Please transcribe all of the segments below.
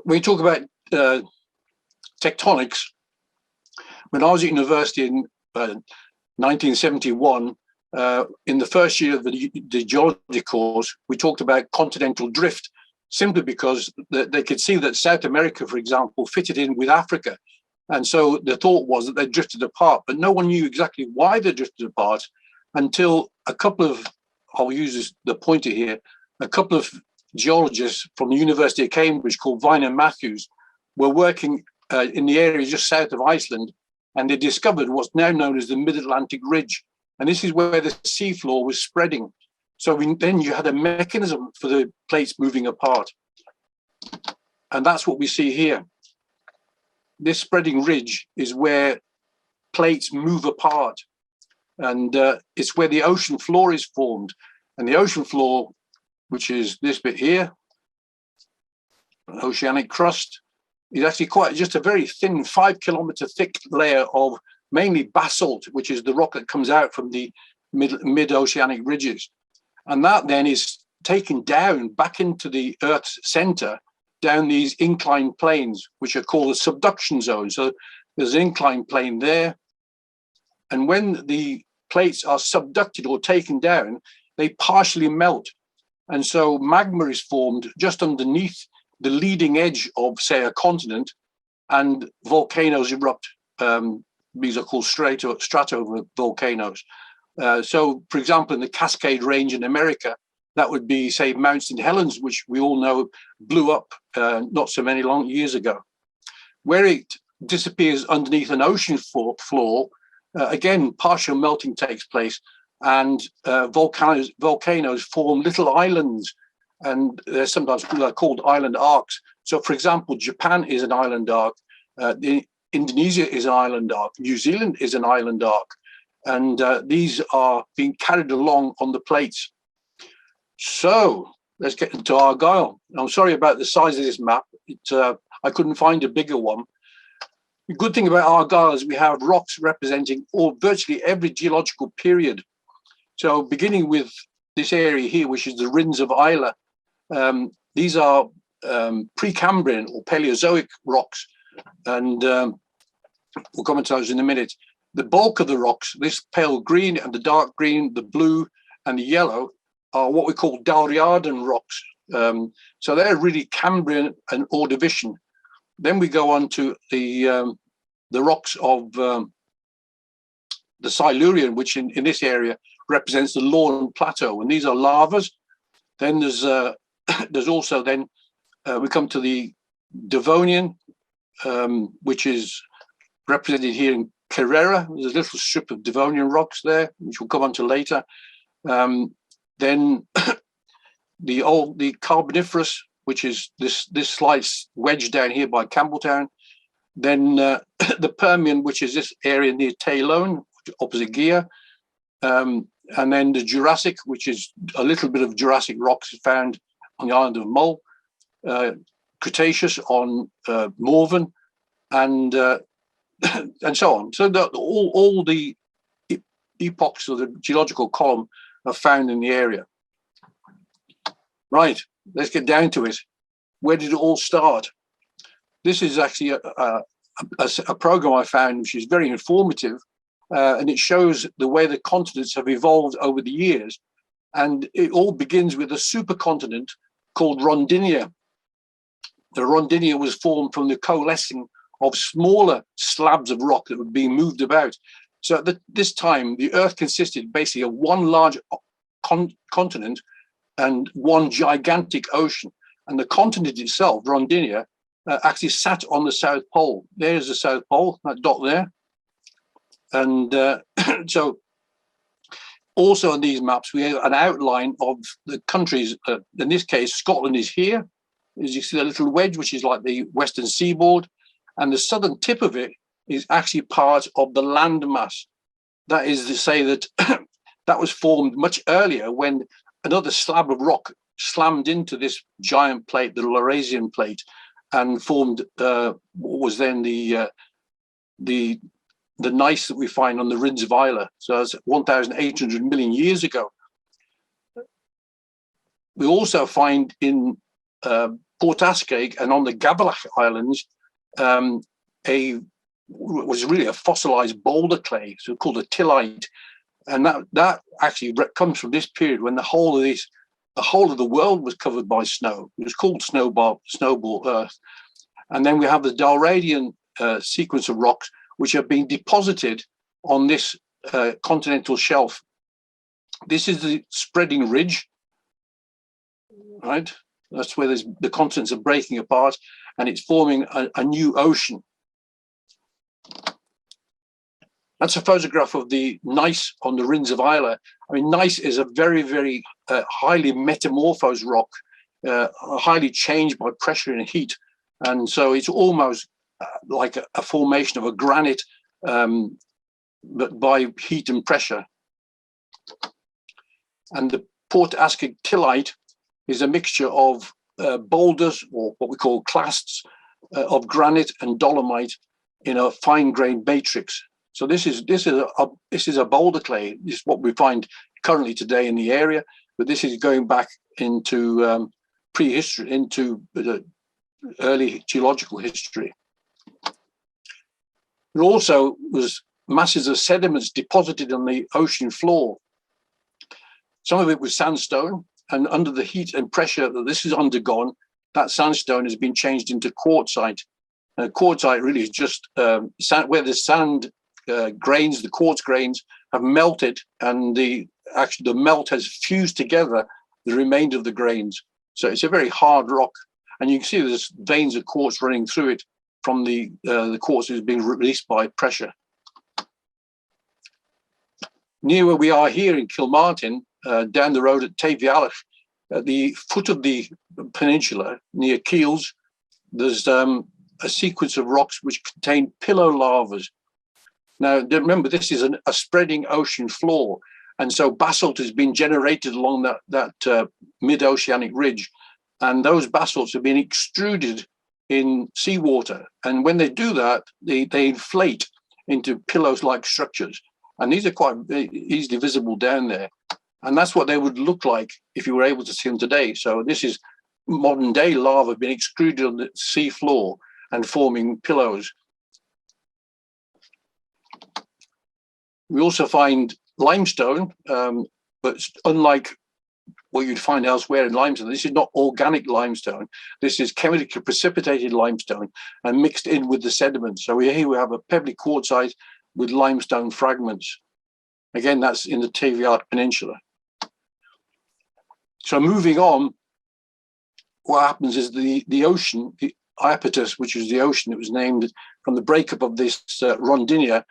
when you talk about tectonics, when I was at university in 1971, in the first year of the geology course, we talked about continental drift, simply because they could see that South America, for example, fitted in with Africa. And so the thought was that they drifted apart, but no one knew exactly why they drifted apart until a couple of, I'll use the pointer here, a couple of geologists from the University of Cambridge called Vine and Matthews were working in the area just south of Iceland, and they discovered what's now known as the Mid-Atlantic Ridge. And this is where the seafloor was spreading. So then you had a mechanism for the plates moving apart. And that's what we see here. This spreading ridge is where plates move apart. And it's where the ocean floor is formed. And the ocean floor, which is this bit here, an oceanic crust, is actually quite just a very thin 5 kilometer thick layer of mainly basalt, which is the rock that comes out from the mid-oceanic ridges. And that then is taken down back into the Earth's center, down these inclined planes, which are called the subduction zone. So there's an inclined plane there. And when the plates are subducted or taken down, they partially melt. And so magma is formed just underneath the leading edge of, say, a continent, and volcanoes erupt. These are called stratovolcanoes. So, for example, in the Cascade Range in America, that would be, say, Mount St. Helens, which we all know blew up not so many long years ago. Where it disappears underneath an ocean floor, again, partial melting takes place, and volcanoes form little islands, and they're sometimes called island arcs. So, for example, Japan is an island arc, Indonesia is an island arc, New Zealand is an island arc, and these are being carried along on the plates. So let's get into Argyll. I'm sorry about the size of this map. I couldn't find a bigger one. The good thing about Argyll is we have rocks representing virtually every geological period. So beginning with this area here, which is the Rins of Argyll, these are Precambrian or Paleozoic rocks, and we'll comment on those in a minute. The bulk of the rocks, this pale green and the dark green, the blue and the yellow, are what we call Dalriadan rocks. So they're really Cambrian and Ordovician. Then we go on to the rocks of the Silurian, which in this area represents the Lorne Plateau, and these are lavas. Then there's also then we come to the Devonian, which is represented here in Carrera. There's a little strip of Devonian rocks there, which we'll come on to later. Then the Carboniferous, which is this slight wedge down here by Campbelltown. Then the Permian, which is this area near Taylone, opposite Gia. And then the Jurassic, which is a little bit of Jurassic rocks found on the island of Mull. Cretaceous on Morven, and so on. So all the epochs of the geological column are found in the area. Right, let's get down to it. Where did it all start? This is actually a program I found, which is very informative, and it shows the way the continents have evolved over the years. And it all begins with a supercontinent called Rondinia. The Rondinia was formed from the coalescing of smaller slabs of rock that were being moved about. So at this time, the Earth consisted basically of one large continent and one gigantic ocean. And the continent itself, Rondinia, actually sat on the South Pole. There's the South Pole, that dot there. And so also on these maps, we have an outline of the countries. In this case, Scotland is here. As you see, a little wedge, which is like the western seaboard. And the southern tip of it is actually part of the landmass. That is to say that that was formed much earlier when another slab of rock slammed into this giant plate, the Laurasian plate, and formed what was then the gneiss that we find on the Rins of Argyll. So that's 1,800 million years ago. We also find in Port Ascaig and on the Gavelach Islands, was really a fossilized boulder clay, so called a tillite, and that actually comes from this period when the whole of the world was covered by snow. It was called snowball Earth, and then we have the Dalradian sequence of rocks which have been deposited on this continental shelf. This is the spreading ridge, right? That's where the continents are breaking apart, and it's forming a new ocean. That's a photograph of the gneiss on the Rins of Isla. I mean, gneiss is a very, very highly metamorphosed rock, highly changed by pressure and heat. And so it's almost like a formation of a granite, but by heat and pressure. And the Port Ascaig tillite is a mixture of boulders, or what we call clasts, of granite and dolomite in a fine-grained matrix. So this is a boulder clay. This is what we find currently today in the area, but this is going back into prehistory, into the early geological history. There also was masses of sediments deposited on the ocean floor. Some of it was sandstone, and under the heat and pressure that this has undergone, that sandstone has been changed into quartzite. Quartzite really is just where the sand grains, the quartz grains, have melted, and the melt has fused together the remainder of the grains. So it's a very hard rock, and you can see there's veins of quartz running through it from the quartz that is being released by pressure. Near where we are here in Kilmartin, down the road at Teifialach, at the foot of the peninsula near Keels, there's a sequence of rocks which contain pillow lavas. Now, remember, this is a spreading ocean floor, and so basalt has been generated along that mid-oceanic ridge, and those basalts have been extruded in seawater. And when they do that, they inflate into pillows-like structures, and these are quite easily visible down there. And that's what they would look like if you were able to see them today. So this is modern-day lava being extruded on the sea floor and forming pillows. We also find limestone, but unlike what you'd find elsewhere in limestone, this is not organic limestone. This is chemically precipitated limestone and mixed in with the sediments. So here we have a pebbly quartzite with limestone fragments. Again, that's in the Teifialach Peninsula. So moving on, what happens is the ocean, the Iapetus, which is the ocean that was named from the breakup of this Rondinia,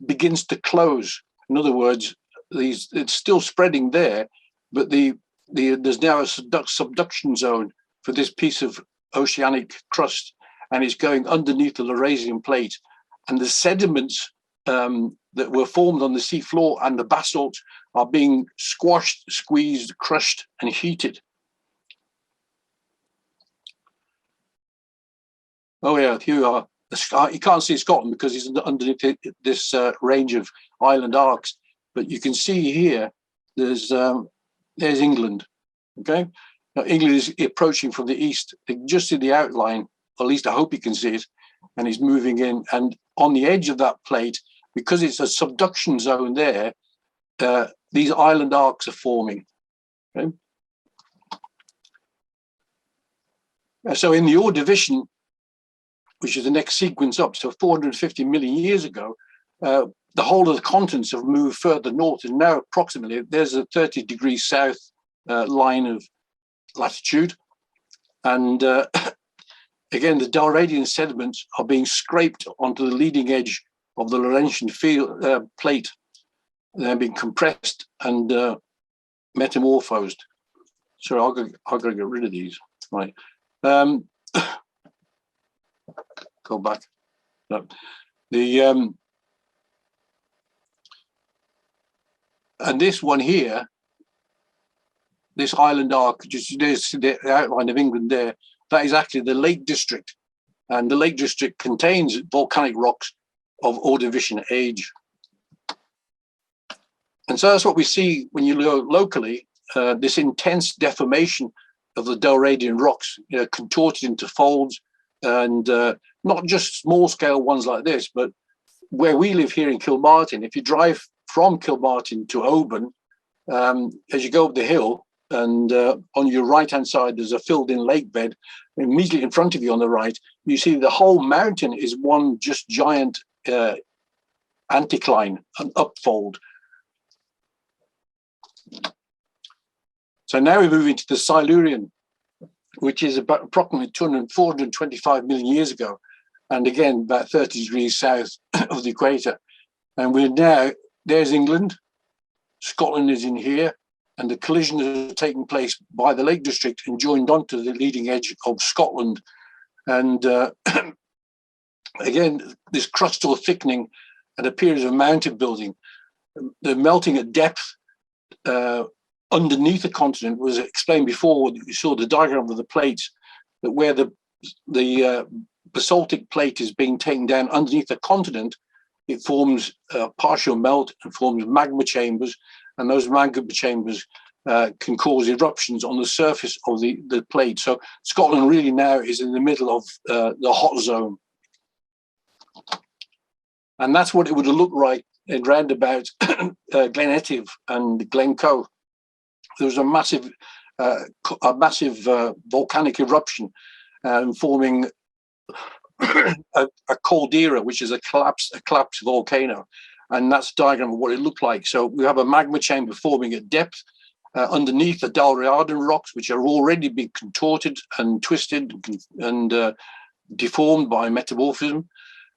begins to close. In other words, it's still spreading there, but there's now a subduction zone for this piece of oceanic crust, and it's going underneath the Laurasian plate. And the sediments that were formed on the seafloor and the basalt are being squashed, squeezed, crushed, and heated. Oh yeah, here we are. You can't see Scotland because it's underneath this range of island arcs, but you can see here there's England. Okay, now England is approaching from the east. You can just see the outline, or at least I hope you can see it, and it's moving in. And on the edge of that plate, because it's a subduction zone there, these island arcs are forming. Okay? So in the Ordovician, which is the next sequence up, so 450 million years ago, the whole of the continents have moved further north, and now approximately there's a 30 degrees south line of latitude. And again, the Dalradian sediments are being scraped onto the leading edge of the Laurentian plate. They're being compressed and metamorphosed. So I'll go get rid of these. Right. Go back. No. And this one here, this island arc, just there's the outline of England there, that is actually the Lake District. And the Lake District contains volcanic rocks of Ordovician age. And so that's what we see when you go locally, this intense deformation of the Dalradian rocks, contorted into folds, and not just small scale ones like this, but where we live here in Kilmartin, if you drive from Kilmartin to Oban, as you go up the hill, and on your right-hand side, there's a filled-in lake bed. Immediately in front of you on the right, you see the whole mountain is one just giant anticline, an upfold. So now we move into the Silurian, which is about approximately 425 million years ago. And again, about 30 degrees south of the equator. And we're now, there's England, Scotland is in here, and the collision is taking place by the Lake District and joined onto the leading edge of Scotland. And again, this crustal thickening and a period of mountain building. The melting at depth underneath the continent was explained before. You saw the diagram of the plates, that where the basaltic plate is being taken down underneath the continent, it forms a partial melt and forms magma chambers, and those magma chambers can cause eruptions on the surface of the plate. So Scotland really now is in the middle of the hot zone. And that's what it would have looked like in roundabout Glen Etive and Glencoe. There was a massive volcanic eruption forming a caldera, which is a collapsed volcano. And that's a diagram of what it looked like. So we have a magma chamber forming at depth underneath the Dalriadan rocks, which are already being contorted and twisted and deformed by metamorphism.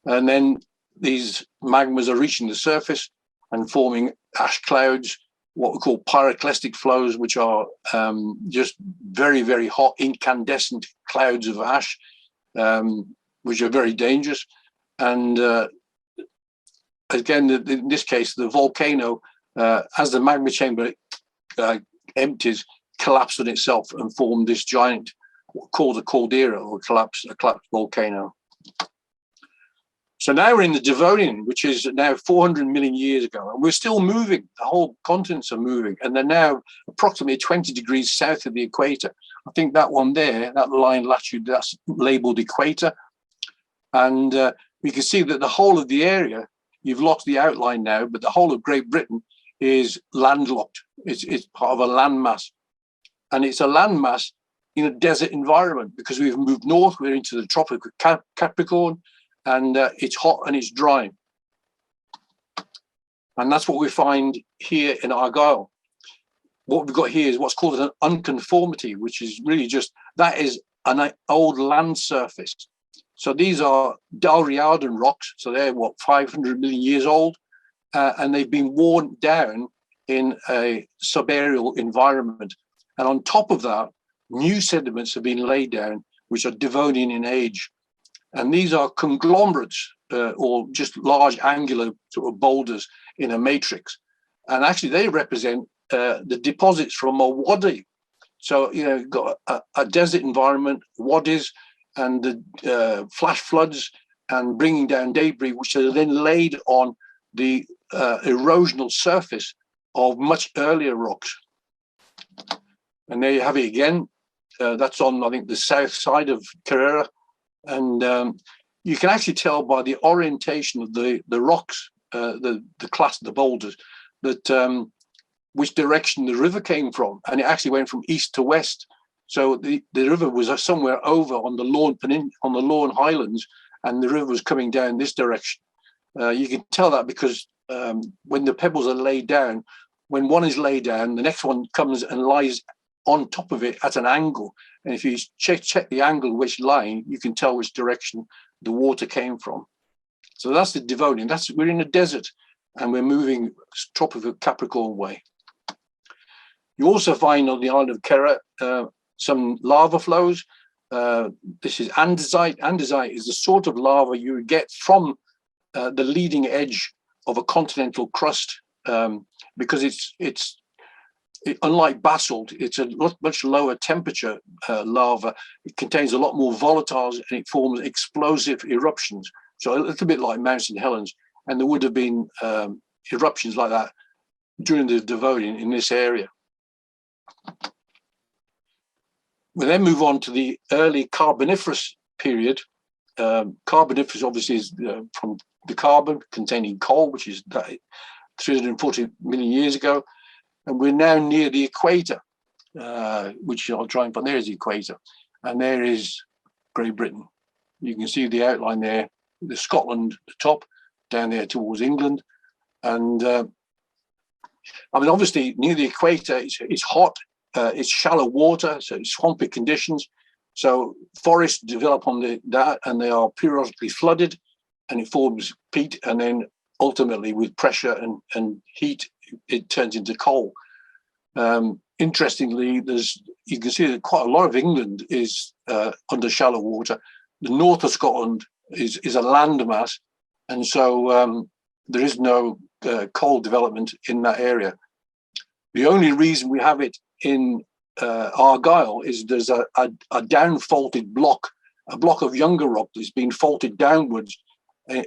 And then these magmas are reaching the surface and forming ash clouds, what we call pyroclastic flows, which are just very, very hot, incandescent clouds of ash, which are very dangerous. And again, in this case, the volcano, as the magma chamber empties, collapsed on itself and formed this giant, called a caldera, or a collapsed volcano. So now we're in the Devonian, which is now 400 million years ago, and we're still moving. The whole continents are moving, and they're now approximately 20 degrees south of the equator. I think that one there, that line latitude, that's labeled equator. And we can see that the whole of the area, you've lost the outline now, but the whole of Great Britain is landlocked. It's part of a landmass. And it's a landmass in a desert environment because we've moved north, we're into the Tropic of Capricorn, and it's hot and it's dry. And that's what we find here in Argyll. What we've got here is what's called an unconformity, which is really just, that is an old land surface. So these are Dalriadan rocks, so they're, 500 million years old, and they've been worn down in a subaerial environment. And on top of that, new sediments have been laid down, which are Devonian in age. And these are conglomerates, or just large angular sort of boulders in a matrix. And actually they represent the deposits from a wadi. So, you've got a desert environment, wadis, and the flash floods and bringing down debris, which are then laid on the erosional surface of much earlier rocks. And there you have it again. That's on, I think, the south side of Carrera. And you can actually tell by the orientation of the rocks, the class of the boulders, that which direction the river came from. And it actually went from east to west. So the river was somewhere over on the Lorne Highlands, and the river was coming down this direction. You can tell that because when the pebbles are laid down, when one is laid down, the next one comes and lies on top of it at an angle. And if you check the angle which line, you can tell which direction the water came from. So that's the Devonian. We're in a desert, and we're moving tropical Capricorn way. You also find on the island of Kerra some lava flows. This is andesite. Andesite is the sort of lava you get from the leading edge of a continental crust, because it's unlike basalt, it's a much lower temperature lava. It contains a lot more volatiles, and it forms explosive eruptions. So a little bit like Mount St. Helens, and there would have been eruptions like that during the Devonian in this area. We then move on to the early Carboniferous period. Carboniferous obviously is from the carbon containing coal, which is 340 million years ago. And we're now near the equator, which I'll try and find. There is the equator. And there is Great Britain. You can see the outline there, the Scotland, the top, down there towards England. And I mean, obviously, near the equator, it's hot, it's shallow water, so it's swampy conditions. So forests develop on that, and they are periodically flooded, and it forms peat, and then ultimately, with pressure and heat, it turns into coal. Interestingly, you can see that quite a lot of England is under shallow water. The north of Scotland is a landmass, and so there is no coal development in that area. The only reason we have it in Argyll is there's a down-faulted block, a block of younger rock that's been faulted downwards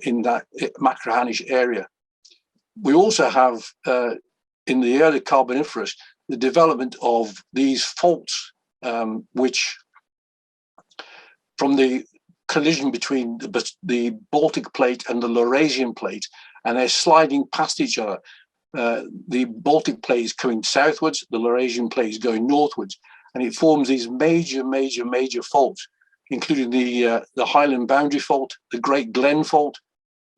in that Machrihanish area. We also have, in the early Carboniferous, the development of these faults, which, from the collision between the Baltic plate and the Laurasian plate, and they're sliding past each other. The Baltic plate is coming southwards, the Laurasian plate is going northwards, and it forms these major faults, including the Highland Boundary Fault, the Great Glen Fault.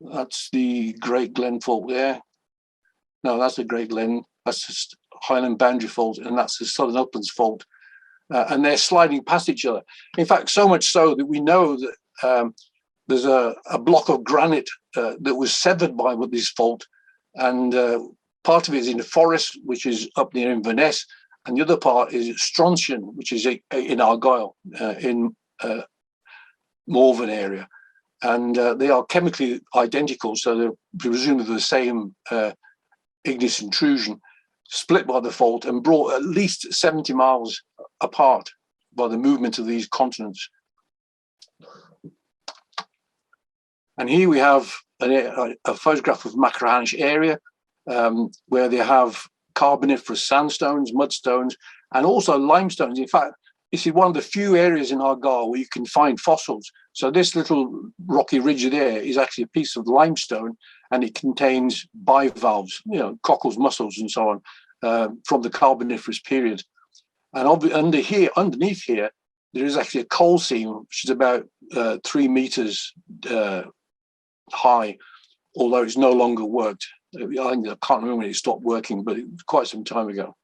That's the Great Glen Fault there. No, that's the Great Glen. That's the Highland Boundary Fault, and that's the Southern Uplands Fault. And they're sliding past each other. In fact, so much so that we know that there's a block of granite that was severed by this fault, and part of it is in the forest, which is up near Inverness, and the other part is Strontian, which is in Argyll, in Morven area. And they are chemically identical, so they're presumably the same igneous intrusion, split by the fault and brought at least 70 miles apart by the movement of these continents. And here we have a photograph of Machrihanish area, where they have Carboniferous sandstones, mudstones, and also limestones. In fact, this is one of the few areas in Argyll where you can find fossils. So this little rocky ridge there is actually a piece of limestone, and it contains bivalves, cockles, mussels, and so on, from the Carboniferous period. And underneath here, there is actually a coal seam, which is about 3 meters high, although it's no longer worked. I can't remember when it stopped working, but it was quite some time ago.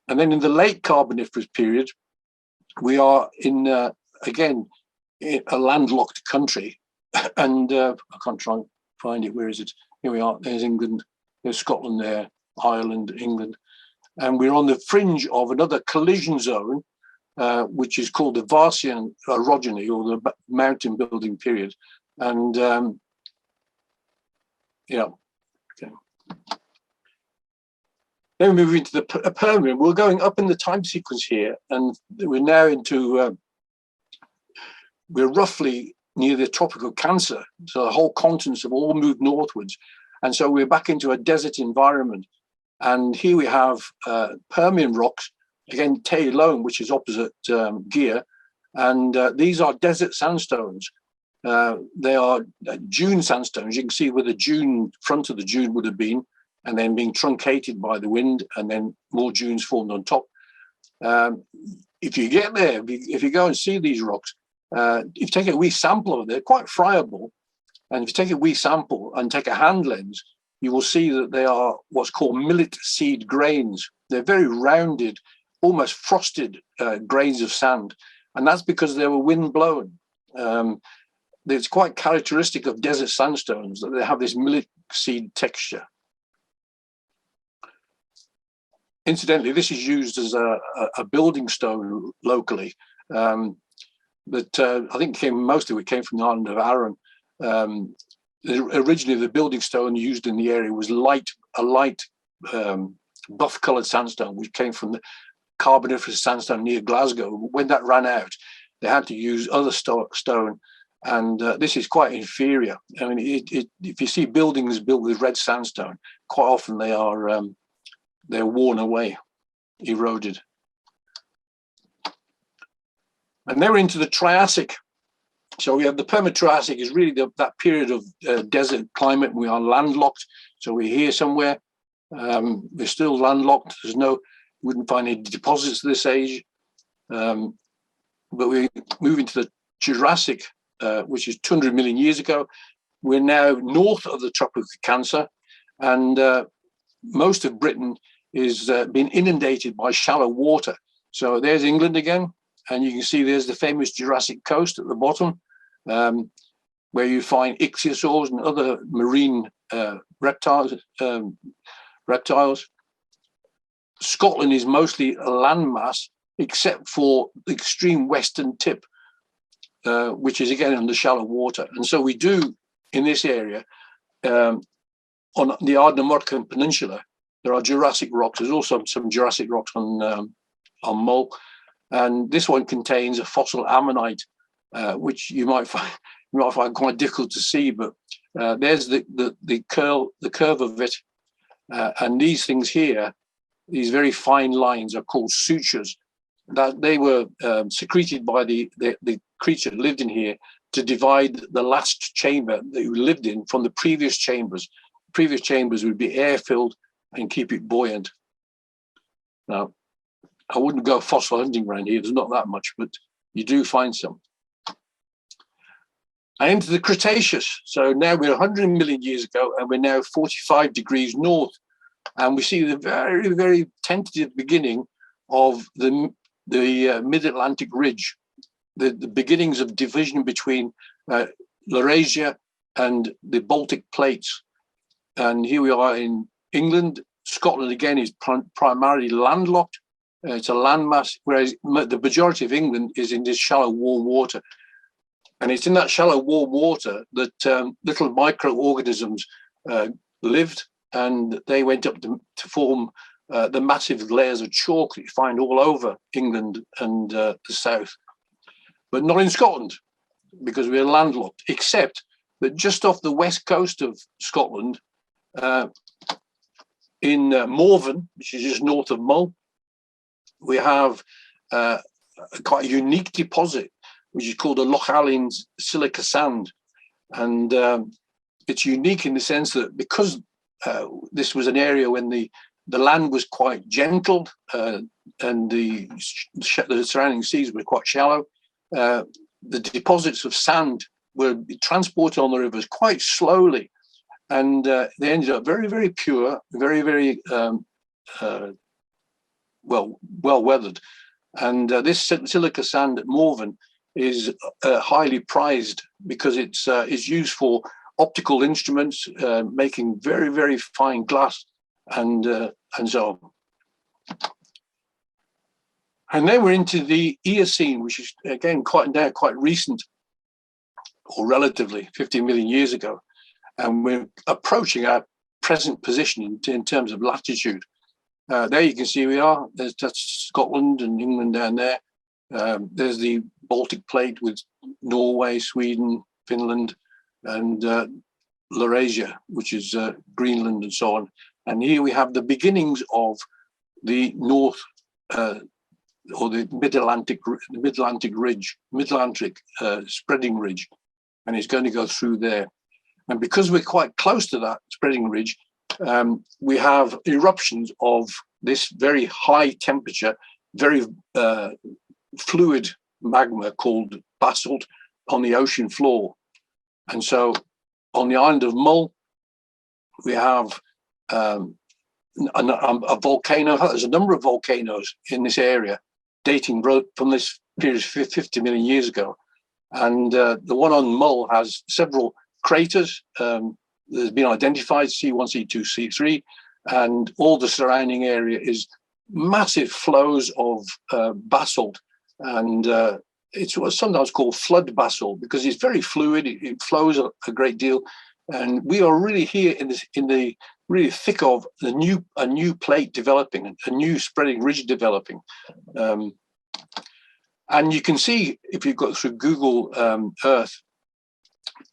And then in the late Carboniferous period, we are in, again, a landlocked country. And I can't try and find it. Where is it? Here we are. There's England. There's Scotland there, Ireland, England. And we're on the fringe of another collision zone, which is called the Varsian orogeny, or the mountain building period. And okay. Then we move into the Permian. We're going up in the time sequence here, and we're now into, we're roughly near the tropical Cancer. So the whole continents have all moved northwards. And so we're back into a desert environment. And here we have Permian rocks, again, Tay Loam, which is opposite Gear. And these are desert sandstones. They are dune sandstones. You can see where the dune, front of the dune would have been, and then being truncated by the wind, and then more dunes formed on top. If you get there, if you go and see these rocks, if you take a wee sample of them, they're quite friable. And if you take a wee sample and take a hand lens, you will see that they are what's called millet seed grains. They're very rounded, almost frosted grains of sand. And that's because they were wind blown. It's quite characteristic of desert sandstones that they have this millet seed texture. Incidentally, this is used as a building stone locally. But I think most of it came from the island of Arran. Originally, the building stone used in the area was a light buff-coloured sandstone, which came from the Carboniferous sandstone near Glasgow. When that ran out, they had to use other stone, and this is quite inferior. I mean, if you see buildings built with red sandstone, quite often they are they're worn away, eroded. And then we're into the Triassic. So we have the Perma-Triassic is really that period of desert climate. We are landlocked. So we're here somewhere. We're still landlocked. Wouldn't find any deposits of this age. But we move into the Jurassic, which is 200 million years ago. We're now north of the Tropic of Cancer, and most of Britain is been inundated by shallow water. So there's England again, and you can see there's the famous Jurassic coast at the bottom, where you find ichthyosaurs and other marine reptiles. Scotland is mostly a landmass, except for the extreme western tip, which is again under shallow water. And so we do, in this area, on the Ardnamurchan Peninsula, there are Jurassic rocks. There's also some Jurassic rocks on Mull, and this one contains a fossil ammonite, which you might find quite difficult to see. But there's the curve of it, and these things here, these very fine lines, are called sutures. That they were secreted by the creature that lived in here to divide the last chamber that you lived in from the previous chambers. Previous chambers would be air-filled and keep it buoyant. Now, I wouldn't go fossil hunting around here. There's not that much, but you do find some. And into the Cretaceous. So now we're 100 million years ago, and we're now 45 degrees north. And we see the very, very tentative beginning of the Mid-Atlantic Ridge, the beginnings of division between Laurasia and the Baltic plates. And here we are in England. Scotland, again, is primarily landlocked. It's a landmass, whereas the majority of England is in this shallow warm water. And it's in that shallow warm water that little microorganisms lived, and they went up to form the massive layers of chalk that you find all over England and the south. But not in Scotland, because we're landlocked, except that just off the west coast of Scotland, in Morven, which is just north of Mull, we have quite a unique deposit, which is called a Loch Allen silica sand. And it's unique in the sense that because this was an area when the land was quite gentle and the surrounding seas were quite shallow, the deposits of sand were transported on the rivers quite slowly, and they ended up very, very pure, very, very well weathered. And this silica sand at Morven is highly prized because it's used for optical instruments, making very, very fine glass, and so on. And then we're into the Eocene, which is again quite recent, or relatively 50 million years ago, and we're approaching our present position in terms of latitude. There you can see that's Scotland and England down there. There's the Baltic plate with Norway, Sweden, Finland, and Laurasia, which is Greenland and so on. And here we have the beginnings of the North or the Mid-Atlantic ridge, Mid-Atlantic spreading ridge, and it's going to go through there. And because we're quite close to that spreading ridge, we have eruptions of this very high temperature, very fluid magma called basalt on the ocean floor. And so on the island of Mull, we have a volcano. There's a number of volcanoes in this area dating from this period 50 million years ago. And the one on Mull has several craters that have been identified, C1, C2, C3, and all the surrounding area is massive flows of basalt. And it's what's sometimes called flood basalt because it's very fluid, it flows a great deal. And we are really here in the really thick of a new plate developing, a new spreading ridge developing. And you can see, if you go through Google Earth,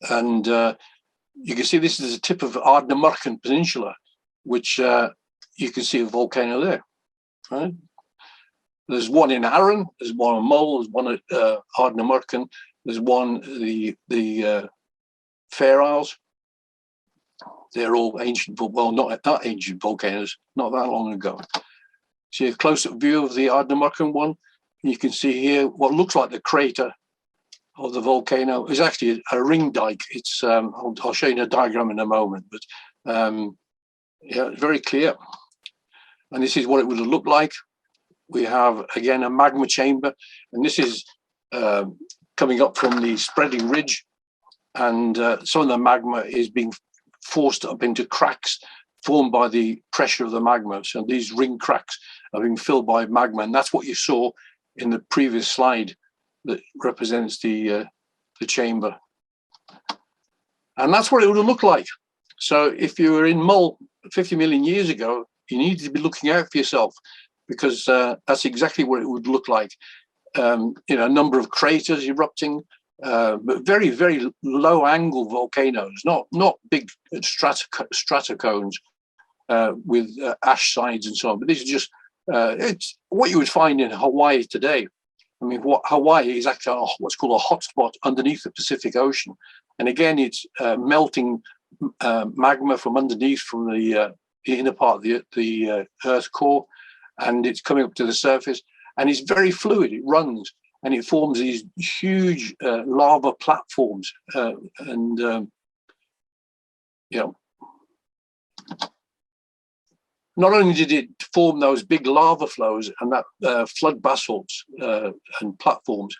and you can see this is the tip of Ardnamurchan Peninsula, which you can see a volcano there, right? There's one in Arran, there's one in Mull, there's one at Ardnamurchan, there's one the Fair Isles. They're all ancient, well, not ancient volcanoes, not that long ago. See a close-up view of the Ardnamurchan one. You can see here what looks like the crater of the volcano is actually a ring dike. It's I'll show you a diagram in a moment, but yeah, it's very clear. And this is what it would have looked like. We have again a magma chamber, and this is coming up from the spreading ridge, and some of the magma is being forced up into cracks formed by the pressure of the magma. So these ring cracks are being filled by magma, and that's what you saw in the previous slide that represents the chamber. And that's what it would have looked like. So if you were in Mull 50 million years ago, you needed to be looking out for yourself, because that's exactly what it would look like. A number of craters erupting, but very, very low angle volcanoes, not big stratocones with ash sides and so on. But this is just it's what you would find in Hawaii today. I mean, Hawaii is actually what's called a hotspot underneath the Pacific Ocean, and again, it's melting magma from underneath, from the inner part of the Earth core, and it's coming up to the surface, and it's very fluid. It runs, and it forms these huge lava platforms, not only did it form those big lava flows and that flood basalts and platforms,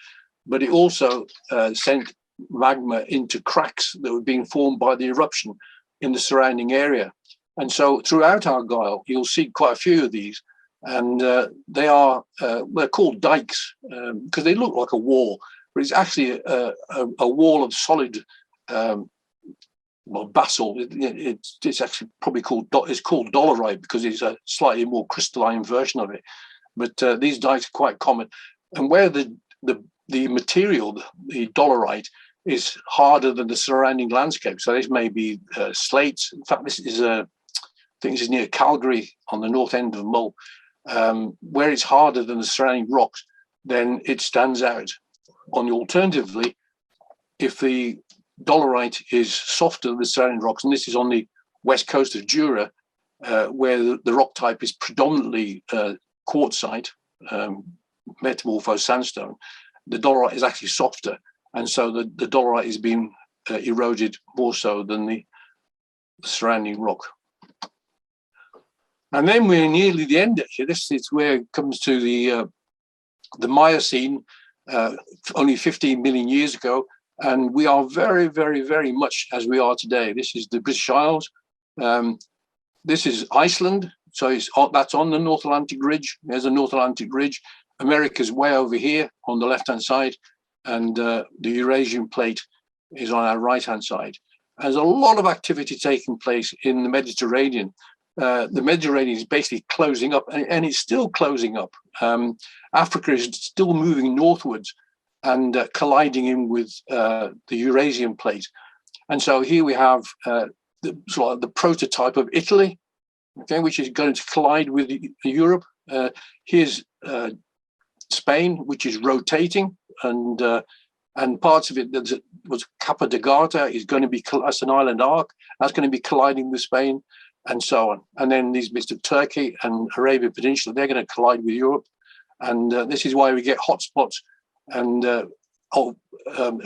but it also sent magma into cracks that were being formed by the eruption in the surrounding area. And so throughout Argyll, you'll see quite a few of these, and they're called dikes because they look like a wall, but it's actually a wall of solid basalt. It's actually probably called dolerite because it's a slightly more crystalline version of it. But these dikes are quite common, and where the material, the dolerite, is harder than the surrounding landscape. So this may be slates. In fact, this is I think this is near Calgary on the north end of Mull, where it's harder than the surrounding rocks. Then it stands out. Alternatively, if the dolerite is softer than the surrounding rocks, and this is on the west coast of Jura, where the rock type is predominantly quartzite, metamorphosed sandstone, the dolerite is actually softer, and so the dolerite is being eroded more so than the surrounding rock. And then we're nearly the end. Actually, this is where it comes to the Miocene, only 15 million years ago. And we are very, very, very much as we are today. This is the British Isles. This is Iceland. So that's on the North Atlantic Ridge. There's a North Atlantic Ridge. America's way over here on the left-hand side. And the Eurasian plate is on our right-hand side. There's a lot of activity taking place in the Mediterranean. The Mediterranean is basically closing up, and it's still closing up. Africa is still moving northwards and colliding in with the Eurasian plate. And so here we have the prototype of Italy, okay, which is going to collide with Europe. Here's Spain, which is rotating, and parts of it that was Capa de Gata is going to be, that's an island arc, that's going to be colliding with Spain, and so on. And then these bits of Turkey and Arabian Peninsula, they're going to collide with Europe. And this is why we get hotspots and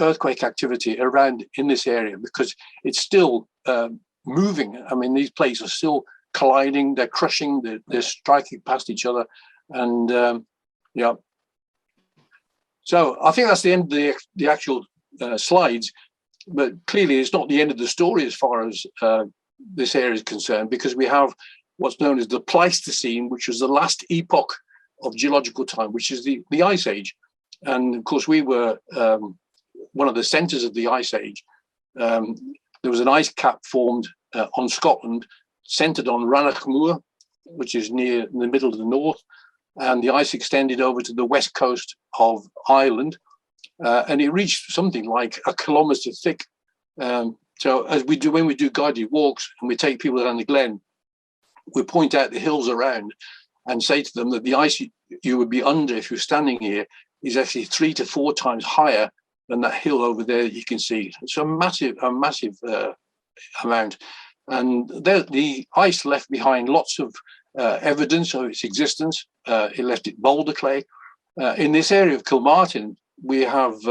earthquake activity around in this area, because it's still moving. I mean, these plates are still colliding, they're crushing, they're striking past each other. And yeah. So I think that's the end of the actual slides, but clearly it's not the end of the story as far as this area is concerned, because we have what's known as the Pleistocene, which was the last epoch of geological time, which is the Ice Age. And of course, we were one of the centres of the Ice Age. There was an ice cap formed on Scotland, centred on Ranach Moor, which is near in the middle of the north, and the ice extended over to the west coast of Ireland, and it reached something like 1 kilometre thick. So as we do when we do guided walks and we take people down the glen, we point out the hills around and say to them that the ice you would be under if you're standing here is actually 3 to 4 times higher than that hill over there you can see. It's a massive amount. And the ice left behind lots of evidence of its existence. It left it boulder clay. In this area of Kilmartin, we have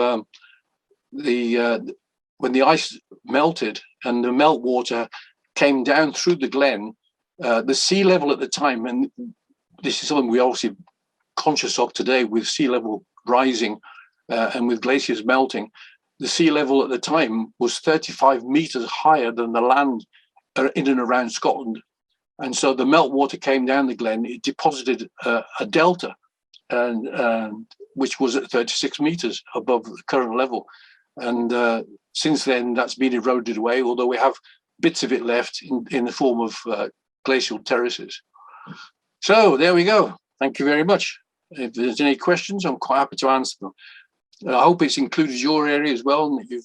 when the ice melted and the meltwater came down through the glen, the sea level at the time, and this is something we're obviously conscious of today with sea level rising and with glaciers melting, the sea level at the time was 35 meters higher than the land in and around Scotland. And so the meltwater came down the glen, it deposited a delta, and which was at 36 meters above the current level. And since then, that's been eroded away, although we have bits of it left in the form of glacial terraces. So there we go. Thank you very much. If there's any questions, I'm quite happy to answer them. I hope it's included your area as well, and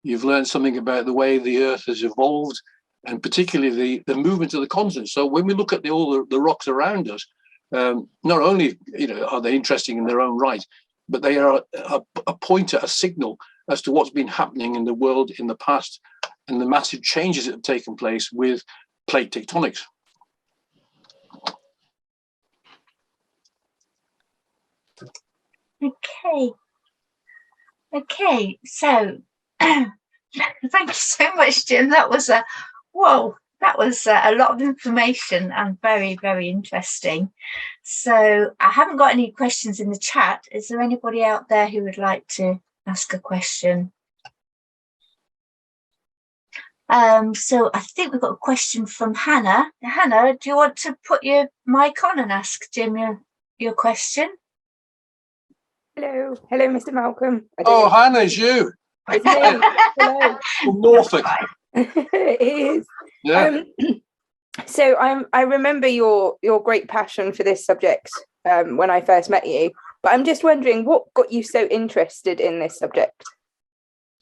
you've learned something about the way the Earth has evolved, and particularly the movement of the continents. So when we look at all the rocks around us, not only are they interesting in their own right, but they are a pointer, a signal as to what's been happening in the world in the past and the massive changes that have taken place with plate tectonics. Okay, so thank you so much, Jim. That was a lot of information and very, very interesting. So I haven't got any questions in the chat. Is there anybody out there who would like to ask a question? So I think we've got a question from Hannah. Hannah, do you want to put your mic on and ask Jim your question? Hello, Mr. Malcolm. Oh, Hannah, it's you. It's me. Hello. From Norfolk. It is. Yeah. So I remember your great passion for this subject when I first met you, but I'm just wondering what got you so interested in this subject?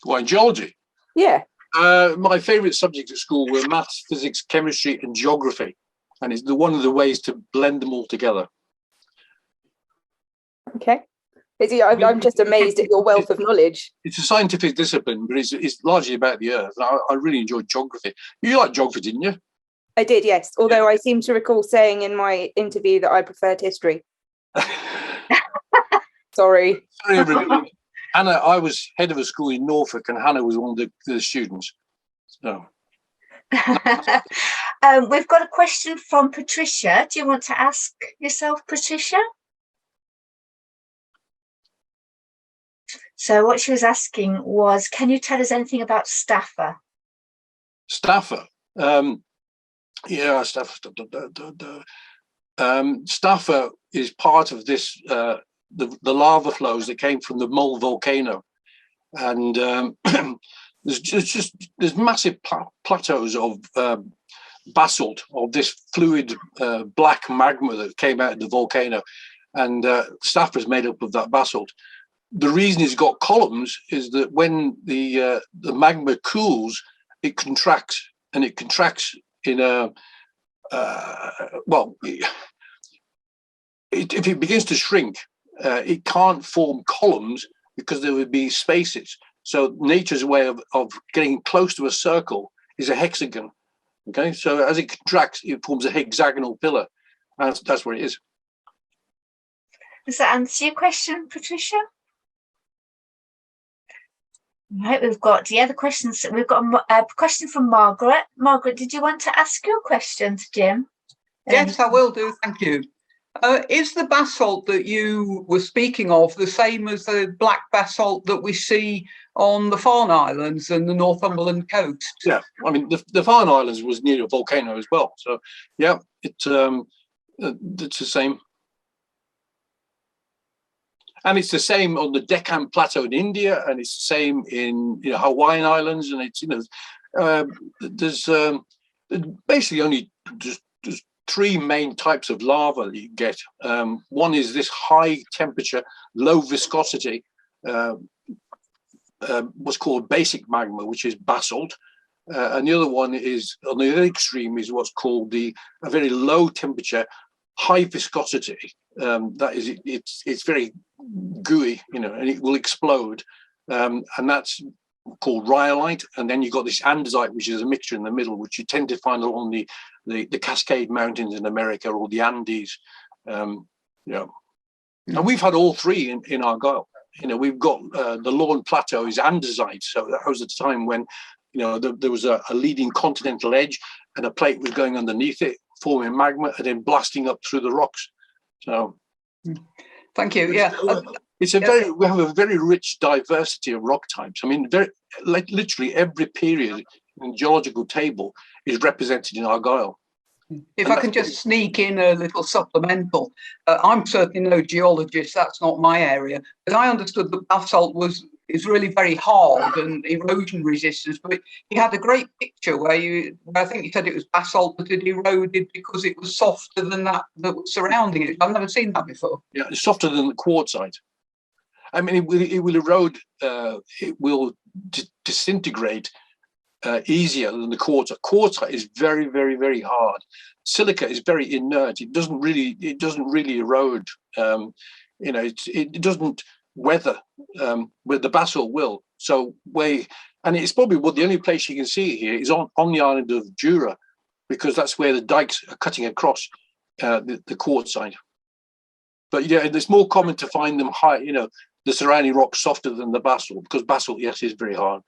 Why, geology? Yeah. My favourite subjects at school were maths, physics, chemistry, and geography, and it's one of the ways to blend them all together. Okay. I'm just amazed at your wealth of knowledge. It's a scientific discipline, but it's largely about the Earth. I really enjoyed geography. You liked geography, didn't you? I did, yes. Although I seem to recall saying in my interview that I preferred history. Sorry. Sorry, everybody. Hannah, I was head of a school in Norfolk, and Hannah was one of the students. So. We've got a question from Patricia. Do you want to ask yourself, Patricia? So what she was asking was, can you tell us anything about Staffa? Staffa? Yeah, Staffa. Staffa is part of this, the lava flows that came from the Mole volcano. And there's massive plateaus of basalt, of this fluid black magma that came out of the volcano. And Staffa is made up of that basalt. The reason it's got columns is that when the magma cools, it contracts, and it contracts in a if it begins to shrink, it can't form columns because there would be spaces. So nature's way of getting close to a circle is a hexagon. Okay, so as it contracts, it forms a hexagonal pillar. That's what it is. Does that answer your question, Patricia? Right, we've got the other questions. We've got a question from Margaret. Margaret, did you want to ask your question to Jim? Yes, I will do. Thank you. Is the basalt that you were speaking of the same as the black basalt that we see on the Farne Islands and the Northumberland coast? Yeah, I mean, the Farne Islands was near a volcano as well. So, yeah, it's the same. And it's the same on the Deccan Plateau in India, and it's the same in Hawaiian Islands, and it's there's basically only just 3 main types of lava that you get. One is this high temperature, low viscosity, what's called basic magma, which is basalt, and the other one is on the other extreme is what's called a very low temperature, high viscosity. That is, it's very gooey, and it will explode. And that's called rhyolite. And then you've got this andesite, which is a mixture in the middle, which you tend to find along the Cascade Mountains in America, or the Andes. And we've had all three in Argyll. We've got the Lawn Plateau is andesite. So that was at a time when, there was a leading continental edge, and a plate was going underneath it, forming magma, and then blasting up through the rocks. So, thank you. Yeah, we have a very rich diversity of rock types. I mean, literally every period in the geological table is represented in Argyll. If I can just sneak in a little supplemental, I'm certainly no geologist, that's not my area, but I understood that basalt is really very hard and erosion resistant, but you had a great picture where I think you said it was basalt that had eroded because it was softer than that was surrounding it. I've never seen that before. Yeah, it's softer than the quartzite. I mean, it will erode, it will disintegrate easier than the quartzite. Quartzite is very, very, very hard. Silica is very inert. It doesn't really erode. It doesn't weather, where the basalt will. So and it's probably the only place you can see it here is on the island of Jura, because that's where the dikes are cutting across the quartzite. But it's more common to find them high. The surrounding rock softer than the basalt, because basalt, yes, is very hard.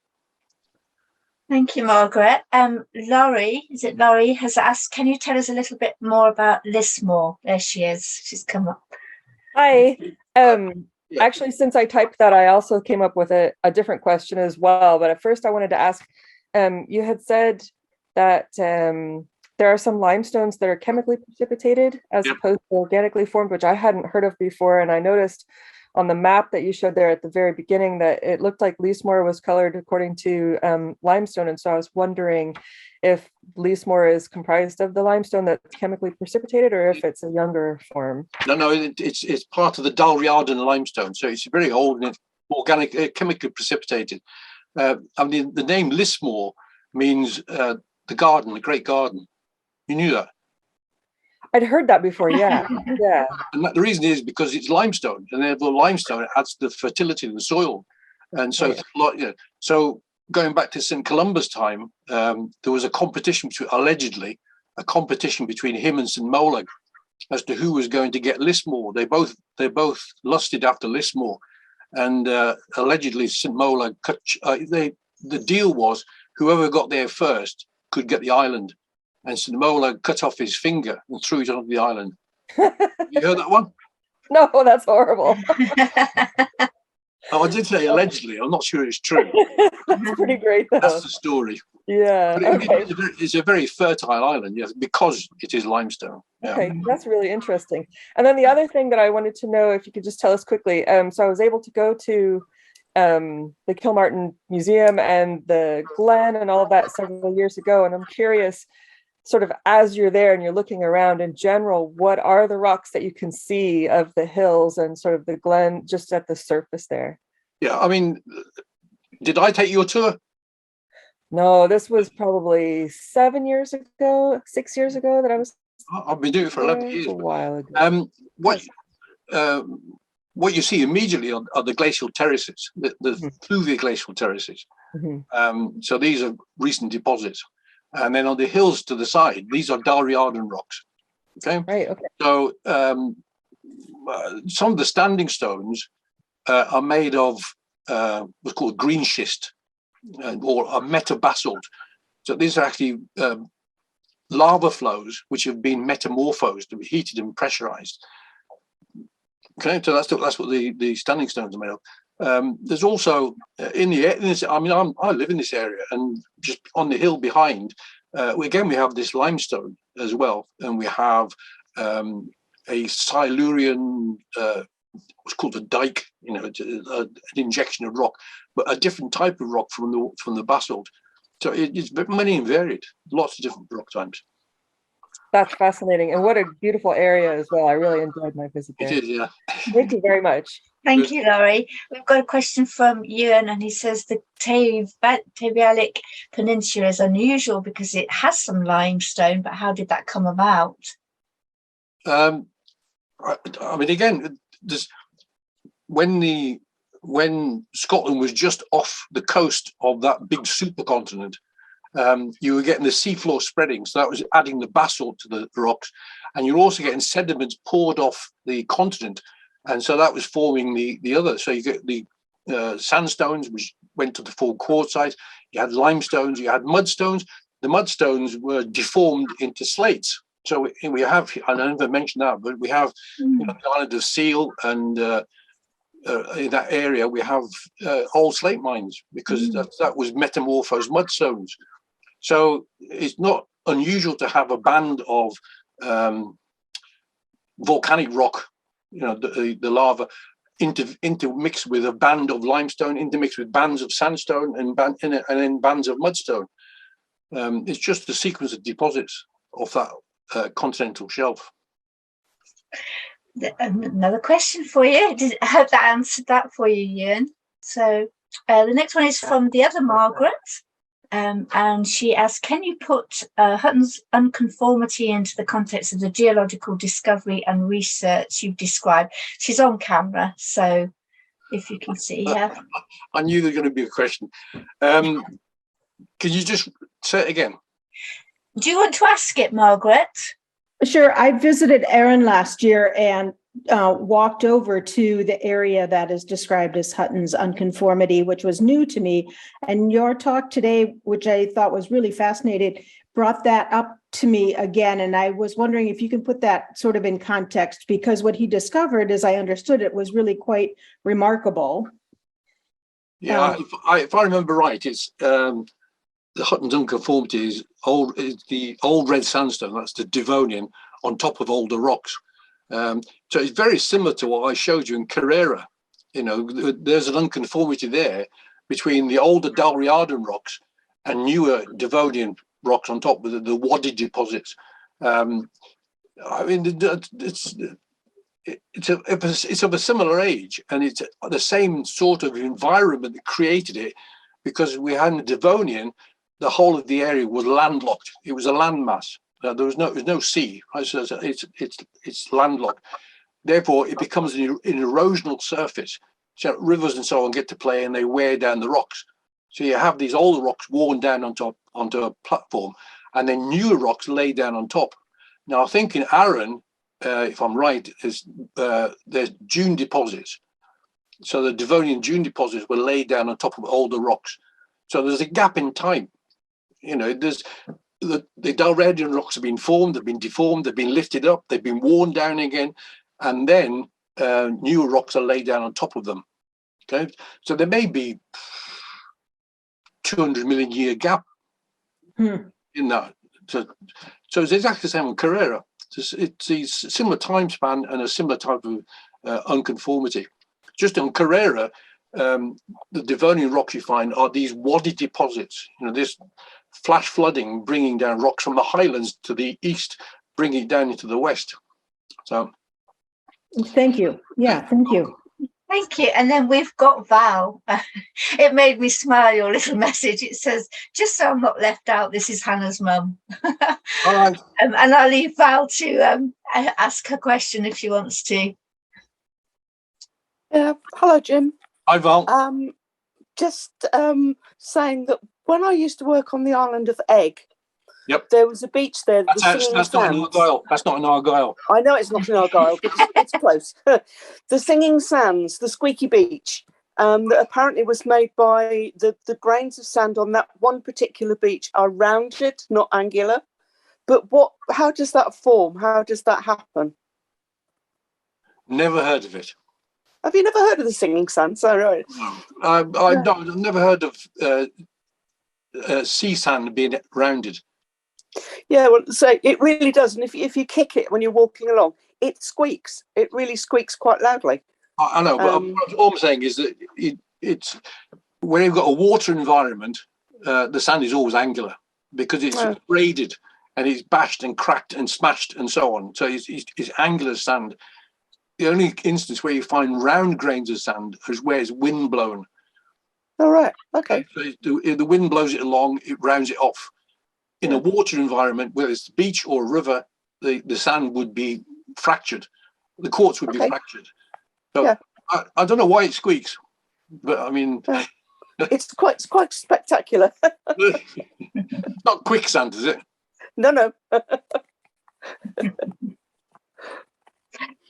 Thank you, Margaret. Laurie has asked, can you tell us a little bit more about Lismore? There she is. She's come up. Hi. Actually, since I typed that, I also came up with a different question as well. But at first I wanted to ask, you had said that there are some limestones that are chemically precipitated as opposed to organically formed, which I hadn't heard of before. And I noticed on the map that you showed there at the very beginning that it looked like Lismore was colored according to limestone. And so I was wondering if Lismore is comprised of the limestone that's chemically precipitated, or if it's a younger form. No, it's part of the Dalriadan limestone. So it's very old and it's organic, chemically precipitated. The name Lismore means the garden, the great garden. You knew that? I'd heard that before, yeah. Yeah. And the reason is because it's limestone, and therefore limestone adds to the fertility of the soil. And so, so going back to St. Columba's time, there was a competition between him and St. Molag as to who was going to get Lismore. They both lusted after Lismore, and allegedly St. Molag the deal was whoever got there first could get the island. And St. Molag cut off his finger and threw it onto the island. You heard that one? No, that's horrible. I did say allegedly. I'm not sure it's true. That's pretty great, though. That's the story. Yeah. But it's a very fertile island, yes, because it is limestone. Yeah. Okay, that's really interesting. And then the other thing that I wanted to know, if you could just tell us quickly. So I was able to go to the Kilmartin Museum and the Glen and all of that several years ago, and I'm curious, sort of as you're there and you're looking around in general, what are the rocks that you can see of the hills and sort of the glen just at the surface there? Yeah, I mean, did I take your tour? No, this was probably 6 years ago that I was. I've been doing it for 11 years. A while ago. What you see immediately are the glacial terraces, the fluvial glacial terraces. Mm-hmm. So these are recent deposits. And then on the hills to the side, these are Dalriadan rocks. Okay. Right. Okay. So some of the standing stones are made of what's called green schist or a metabasalt. So these are actually lava flows which have been metamorphosed and heated and pressurized. Okay. So that's what the standing stones are made of. There's also I live in this area, and just on the hill behind, again we have this limestone as well, and we have a Silurian, what's called a dike, an injection of rock, but a different type of rock from the basalt. So it's many and varied, lots of different rock types. That's fascinating, and what a beautiful area as well. I really enjoyed my visit there. It is, yeah. Thank you very much. Thank you, Laurie. We've got a question from Ewan, and he says the Tavialic Peninsula is unusual because it has some limestone, but how did that come about? I mean, again, when Scotland was just off the coast of that big supercontinent, you were getting the seafloor spreading, so that was adding the basalt to the rocks, and you're also getting sediments poured off the continent, and so that was forming the other. So you get the sandstones, which went to the full quartzite. You had limestones, you had mudstones. The mudstones were deformed into slates. So we have, and I never mentioned that, but we have the island of Seal, and in that area we have old slate mines, because that was metamorphosed mudstones. So it's not unusual to have a band of volcanic rock, the lava, intermixed with a band of limestone, intermixed with bands of sandstone, and then bands of mudstone. It's just the sequence of deposits of that continental shelf. Another question for you. I hope that answered that for you, Ewan. So the next one is from the other Margaret. And she asked, can you put Hutton's unconformity into the context of the geological discovery and research you've described? She's on camera, so if you can see her. I knew there was going to be a question. Can you just say it again? Do you want to ask it, Margaret? Sure. I visited Erin last year and walked over to the area that is described as Hutton's unconformity, which was new to me. And your talk today, which I thought was really fascinating, brought that up to me again. And I was wondering if you can put that sort of in context, because what he discovered, as I understood it, was really quite remarkable. Yeah, if I remember right, it's the Hutton's unconformity is the old red sandstone. That's the Devonian on top of older rocks. So it's very similar to what I showed you in Carrera. There's an unconformity there between the older Dalriadan rocks and newer Devonian rocks on top with the Wadi deposits. I mean, it's of a similar age, and it's the same sort of environment that created it, because we had in the Devonian, the whole of the area was landlocked. It was a landmass. There was no sea. It's landlocked. Therefore, it becomes an erosional surface. So rivers and so on get to play, and they wear down the rocks. So you have these older rocks worn down onto a platform, and then newer rocks laid down on top. Now, I think in Arran, if I'm right, there's dune deposits. So the Devonian dune deposits were laid down on top of older rocks. So there's a gap in time. There's the Dalriadan rocks have been formed, they've been deformed, they've been lifted up, they've been worn down again, and then newer rocks are laid down on top of them. Okay, so there may be 200 million year gap in that. So it's exactly the same with Carrera. It's a similar time span and a similar type of unconformity. Just on Carrera, the Devonian rocks you find are these Wadi deposits. This flash flooding bringing down rocks from the highlands to the east, bringing it down into the west. So, thank you. Yeah, thank you. Thank you. And then we've got Val. It made me smile, your little message. It says, just so I'm not left out, this is Hannah's mum. All right. And I'll leave Val to ask her question if she wants to. Hello, Jim. Hi, Val. Just saying that when I used to work on the island of Egg, yep, there was a beach there. That's not in Argyll. That's not in Argyll. I know it's not in Argyll, but it's close. The Singing Sands, the squeaky beach, that apparently was made by the grains of sand on that one particular beach are rounded, not angular. But how does that form? How does that happen? Never heard of it. Have you never heard of the Singing Sands? Oh, right. No, I've never heard of sea sand being rounded. Yeah, well, so it really does. And if you kick it when you're walking along, it squeaks. It really squeaks quite loudly. I know, but all I'm saying is that it's when you've got a water environment, the sand is always angular because it's braided and it's bashed and cracked and smashed and so on. So it's angular sand. The only instance where you find round grains of sand is where it's wind blown. All right. Okay. So if the wind blows it along, it rounds it off. In a water environment, whether it's the beach or a river, the sand would be fractured. The quartz would be Okay. fractured. So Yeah. I don't know why it squeaks, but I mean, It's quite spectacular. not quicksand, is it? No.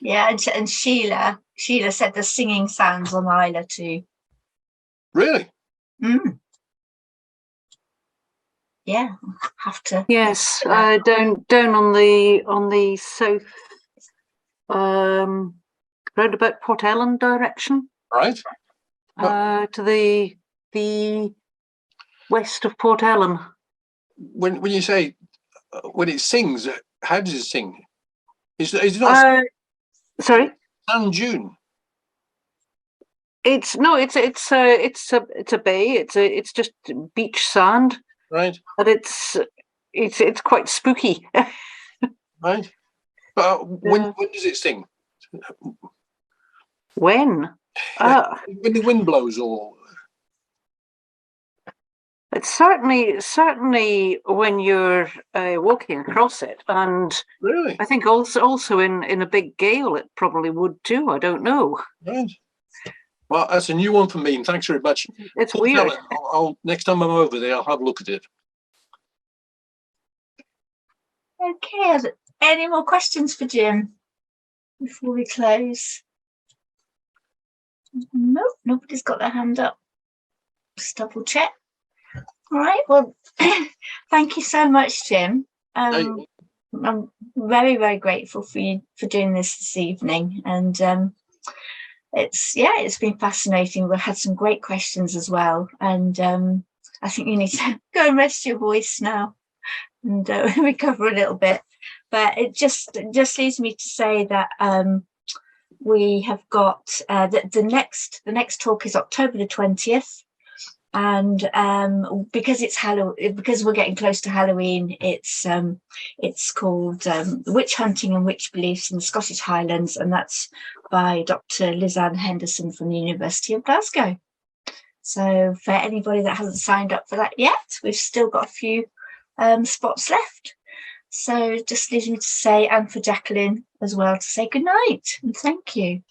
Yeah, and Sheila said the singing sounds on Isla too. Really? Mm. Yeah, have to. Yes, down on the south, round about Port Ellen direction, Right. to the west of Port Ellen. When you say when it sings, how does it sing? Is it not Sorry, sand dune? it's a bay. It's just beach sand, Right. but it's quite spooky. Right. But when does it sing? When? When the wind blows, or It's certainly when you're walking across it, and really? I think also in a big gale it probably would too. I don't know. Right. Well, that's a new one for me, and thanks very much. It's Port weird. Ellen, I'll next time I'm over there, I'll have a look at it. Okay, are there any more questions for Jim before we close? Nope, nobody's got their hand up. Just double check. All right, well, thank you so much, Jim. I'm very, very grateful for you for doing this evening, and it's been fascinating. We've had some great questions as well, and I think you need to go and rest your voice now and recover a little bit. But it just leaves me to say that we have got the next talk is October the 20th. And because it's Halloween, because we're getting close to Halloween, it's called Witch Hunting and Witch Beliefs in the Scottish Highlands, and that's by Dr. Lizanne Henderson from the University of Glasgow. So for anybody that hasn't signed up for that yet, we've still got a few spots left. So just leaves me to say, and for Jacqueline as well, to say good night and thank you.